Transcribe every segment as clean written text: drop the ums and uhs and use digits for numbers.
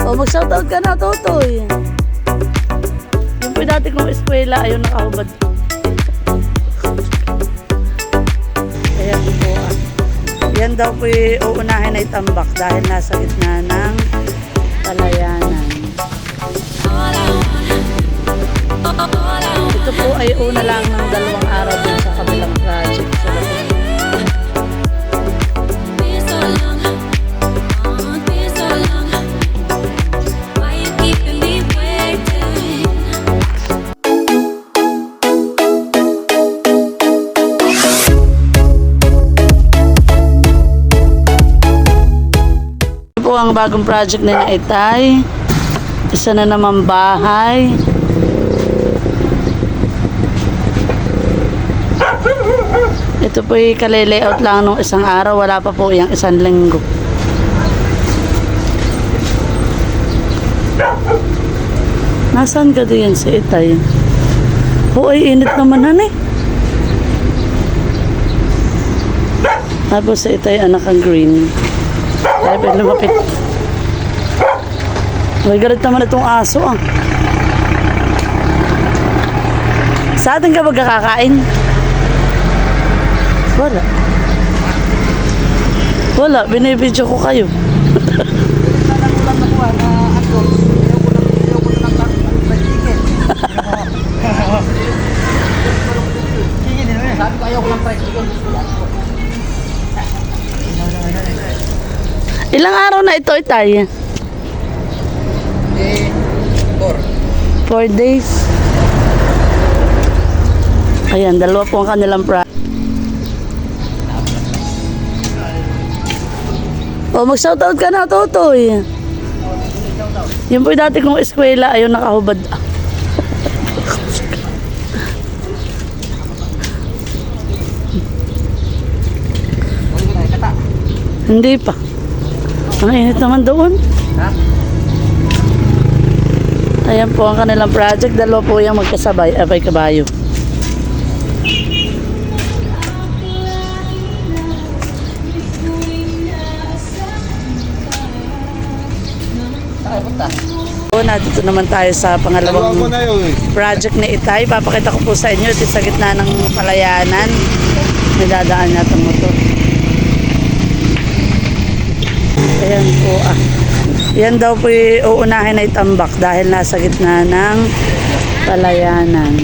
O, mag-shoutout ka na, Totoy. Yung po dati kong eskwela, ayun, nakahubad. Ayan po. Yan daw po uunahin ay tambak dahil nasa gitna ng palayanan. Ito po ay una lang ng 2 araw din sa kabilang project. Ito po ang bagong project na Itay. Isa na naman bahay. Ito po yung kale-layout lang nung isang araw. Wala pa po yung 1 linggo. Nasaan ka din si Itay? Oo, ay init naman han eh. Tapos si Itay anak ang green. Kaya pwede lumapit. May galit naman itong aso ah. Sa atin ka magkakakain? Wala. Wala, binibidyo ko kayo. Sabi ko ayaw ko ng fried chicken. Ilang araw na ito, Itay? 4 days. Ayan, 2 po ang kanilang O, mag-shoutout ka na, Totoy. Yung po dati kong eskwela, ayun, nakahubad. Hindi pa. Ang init naman doon. Ayan po ang kanilang project. 2 po yung magkasabay. Abay kabayo. Nandito naman tayo sa pangalawang project ni Itay. Papakita ko po sa inyo. Ito sa gitna ng palayanan. May dadaan niya itong motor. Ayan po ah. Yan daw po uunahin ay tambak dahil nasa gitna ng palayanan.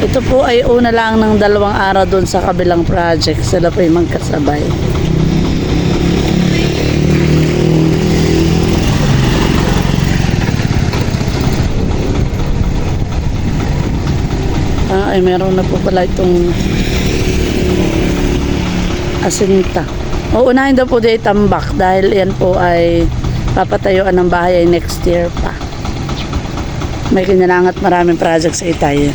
Ito po ay una lang ng 2 araw doon sa kabilang project. Sila po ay magkasabay. Ay meron na po pala itong asinta. Uunahin daw po dito tambak dahil yan po ay papatayuan ng bahay ay next year pa. May kinalangat maraming project sa Itay.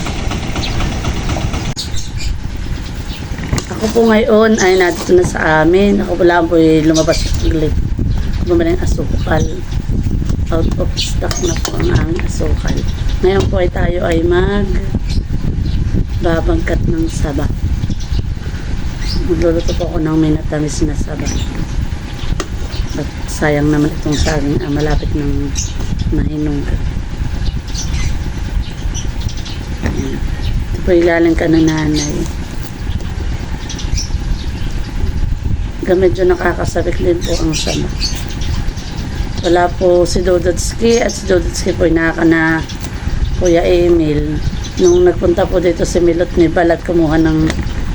Ako po ngayon ay nandito na sa amin. Ako pala po ay lumabas sa gilid. Bumili ng asukal. Out of stock na po ang aming asukal. Ngayon po ay tayo ay babangkat ng saba. Magluluto po ako ng minatamis na saba. At sayang naman itong saging malapit ng mahinong. Ito po ilaling ka na nanay. Medyo nakakasabik din po ang saba. Wala po si Dodotski at si Dodotski po inaka na Kuya Emil. Nung nagpunta po dito si Milot ni Balat kumuha ng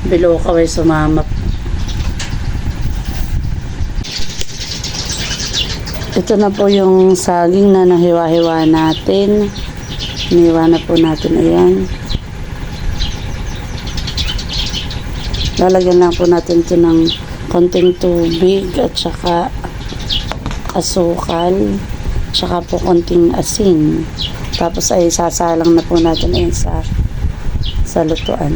bilokaway sumama. Ito na po yung saging na nahiwa-hiwa natin. Hiniwa na po natin. Ayan. Lalagyan lang po natin ito ng konting tubig at saka asukal. Tsaka po konting asin. Tapos ay sasalang na po natin ayan sa lutuan.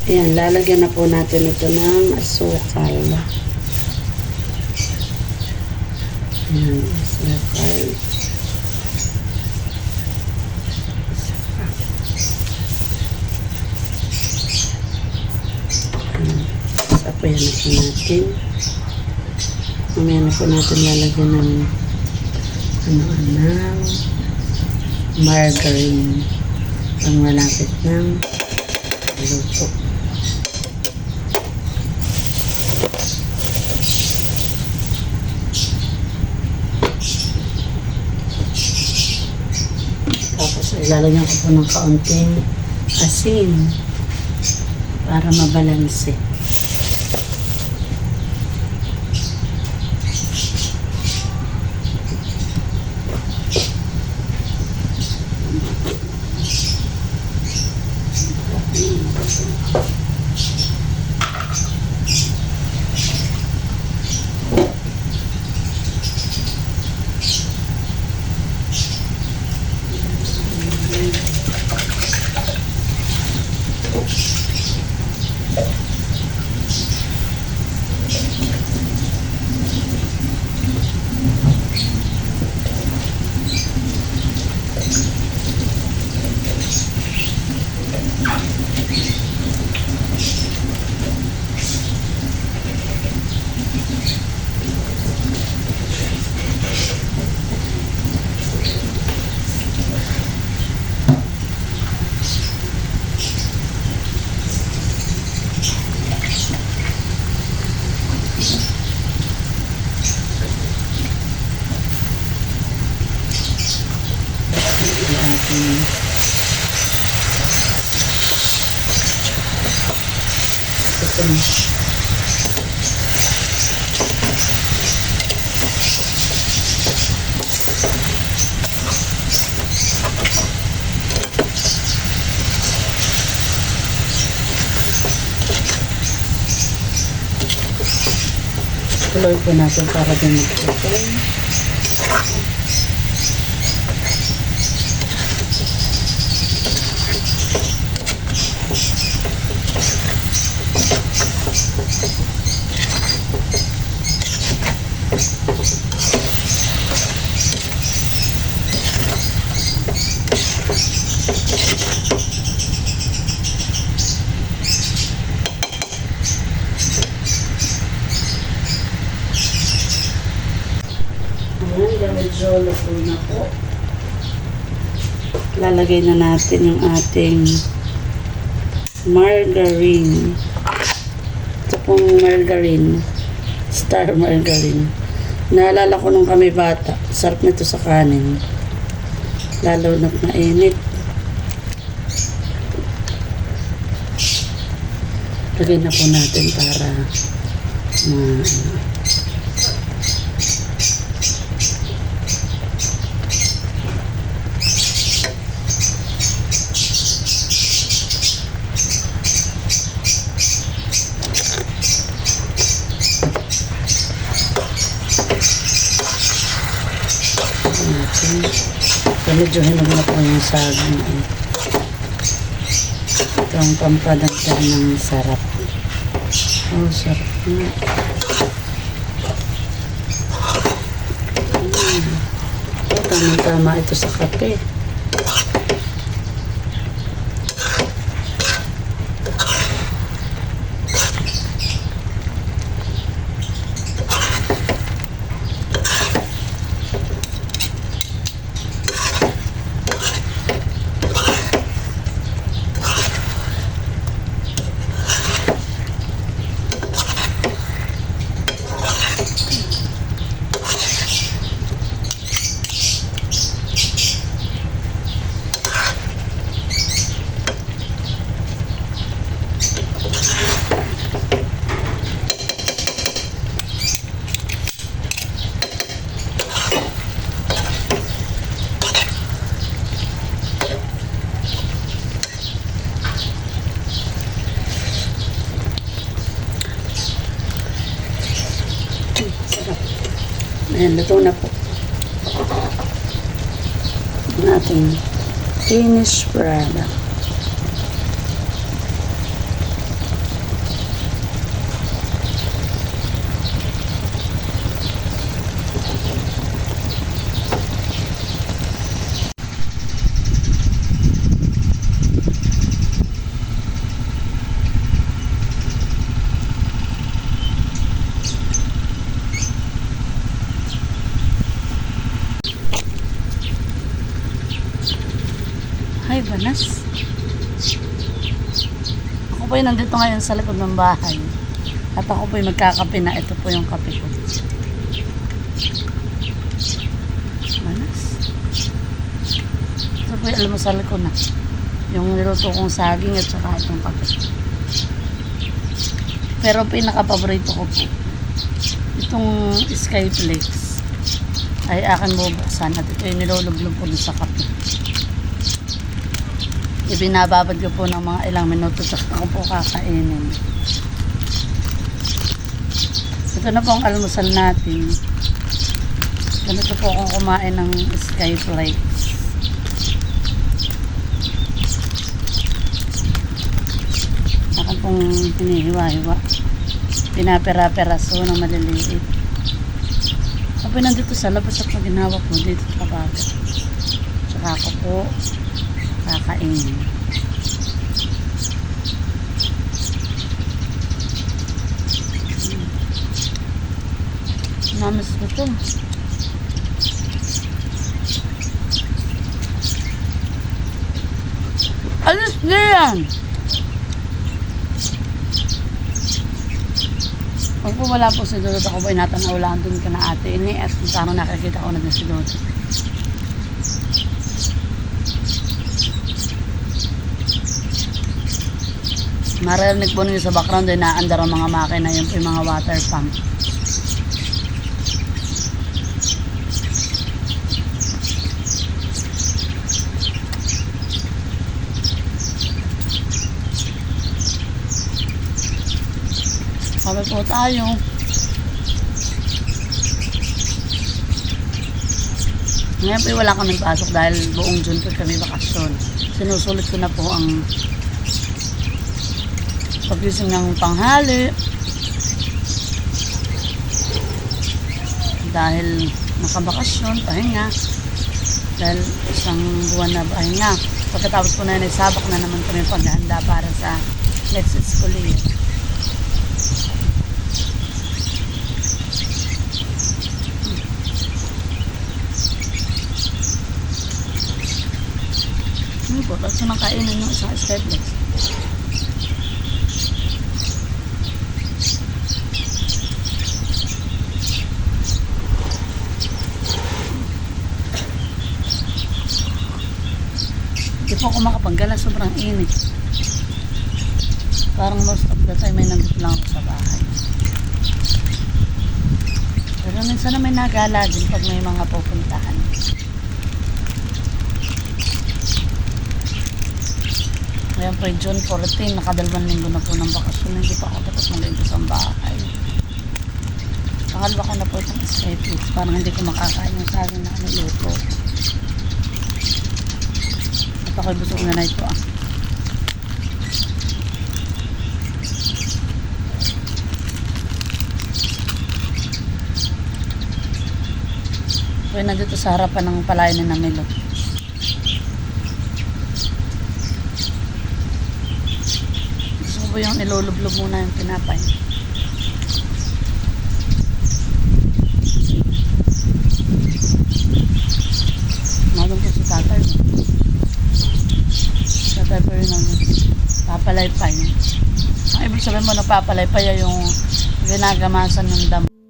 Ayan, lalagyan na po natin ito ng asukal. Ayan, asukal. Apoyan na po natin. Mamaya na po natin lalagyan ng margarine pang malapit ng luto. Tapos ilalagyan ko po ng kaunting asin para mabalanse. Tuloy po natin para din magpapay. Ayan, medyo luto na po. Lalagay na natin yung ating margarine. Ito pong margarine, star margarine. Naalala ko nung kami bata, sarap nito sa kanin. Lalo na't mainit. Lagay na po natin para medyo hinog na po yung saging. Ito ang pampadagdag ng sarap. Oh, sarap na. Oh, tamang-tama ito sa kape. Ayan, luto na po. Ang ating finished product. po yung nandito ngayon sa likod ng bahay. At ako po yung magkakape na. Ito po yung kape ko. Manas. Ito po yung almusal ko na. Yung niluto kong saging at saka itong kape. Pero pinaka-paborito ko po, itong Skyflakes ay akin bubuksan at ito yung nilulublog ko sa kape. Ibinababad ko po ng mga ilang minuto saka ako po kakainin. Ito na po ang almusal natin. Ganito po akong kumain ng Skyflakes. Akan pong hinihiwa-hiwa. Pinapera-peraso ng maliliit. Ako nandito sa labas at maginawa po dito sa bagat. Saka ako po kakainin. Namis ko ito. Alis na yan! Pag po wala po si Dodot, ako po inatanawlaan dun ka na ate ini at kung saan nakikita ko na din si Dodot. Marinig po ninyo sa background ay naandar ang mga makina, yun po yung mga water pump. Kape po tayo. Ngayon po wala kaming pasok dahil buong June po kami bakasyon. Sinusulit ko na po ang paggising ng tanghali. Dahil nakabakasyon, pahinga. Dahil isang buwan na pahinga. Pagkatapos po na sabak na naman kami paghahanda para sa next school year. Po, tapos nang kainin ng isang Skyflakes. Hindi po ako makapanggala, sobrang init. Parang most of the time may nandito lang ako sa bahay. Pero minsan na may nagala din pag may mga pupuntahan. Ngayon po June 14, nakadalawang linggo na po ng bakasyon. Hindi pa ako tapos ng linggo sa bahay. Pangalwa ko na po itong Skyflakes. Parang hindi ko makakain yung saging na niluto. At ako'y busog na ito ah. Kaya nandito sa harapan ng palayan na Namilo. Po yung nilulublog muna yung tinapay. Maganda po si tatay. Tatay po yun ang papalaypay. Ang ibig sabihin mo nagpapalaypay yung ginagamasan ng damo.